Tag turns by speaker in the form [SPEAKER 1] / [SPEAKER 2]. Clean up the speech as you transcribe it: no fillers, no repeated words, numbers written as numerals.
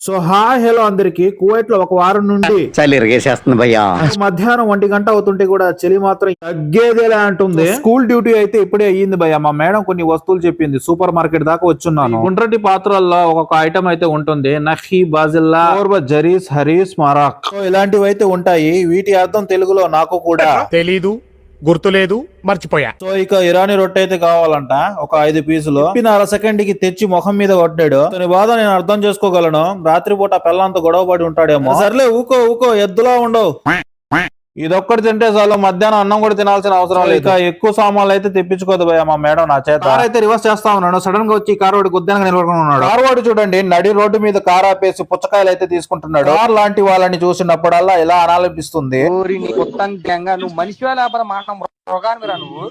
[SPEAKER 1] So hi hello అందరికి. Kuwait లో ఒక వారం నుండి
[SPEAKER 2] చలి ఇరిగేసేస్తుంది భయ్యా.
[SPEAKER 1] మధ్యాహ్నం 1 గంట అవుతుంటే కూడా చలి మాత్రం తగ్గేదేలా అంటుంది. స్కూల్ డ్యూటీ అయితే ఇప్పుడే అయ్యింది భయ్య. మా మేడం కొన్ని వస్తువులు చెప్పింది. సూపర్ మార్కెట్ దాకా వచ్చున్నాను. గుండ్రటి పాత్రల్లో ఒక్కొక్క ఐటమ్ అయితే ఉంటుంది. నహి, బాజిల్లా, జరీస్, హరీస్, మరాక్. సో ఇలాంటివి అయితే ఉంటాయి. వీటి అర్థం తెలుగులో నాకు కూడా
[SPEAKER 3] తెలీదు, గుర్తులేదు, మర్చిపోయా.
[SPEAKER 1] సో ఇక ఇరానీ రొట్టె అయితే కావాలంట, ఒక 5 పీసులు. చెప్పిన అర సెకండ్ కి తెచ్చి ముఖం మీద కొట్టాడు. అతని బాధ నేను అర్థం చేసుకోగలను. రాత్రిపూట పిల్లంతా గొడవపడి ఉంటాడేమో. సర్లే ఊకో ఊకో, ఎద్దులా ఉండవు. ఇదొక్కటి తింటే చాలు, మధ్యాహ్నం అన్నం కూడా తినాల్సిన అవసరం లేదు. ఇక ఎక్కువ సామాన్లు అయితే తెప్పించుకోదు భయ మా మేడం నా చేత. కార్ అయితే రివర్స్ చేస్తా ఉన్నాడు. సడన్ గా వచ్చి కార్ వాడు గుద్దానికి నిలబడుకుని ఉన్నాడు. కార్ వాడు చూడండి, నడి రోడ్డు మీద కార్ ఆపేసి పుచ్చకాయలు అయితే తీసుకుంటున్నాడు. కార్ లాంటి వాళ్ళని చూసినప్పుడల్లా ఇలా అనాలనిపిస్తుంది.
[SPEAKER 4] నువ్వు మనిషి లేకపోతే మాట మృగానివిరా నువ్వు.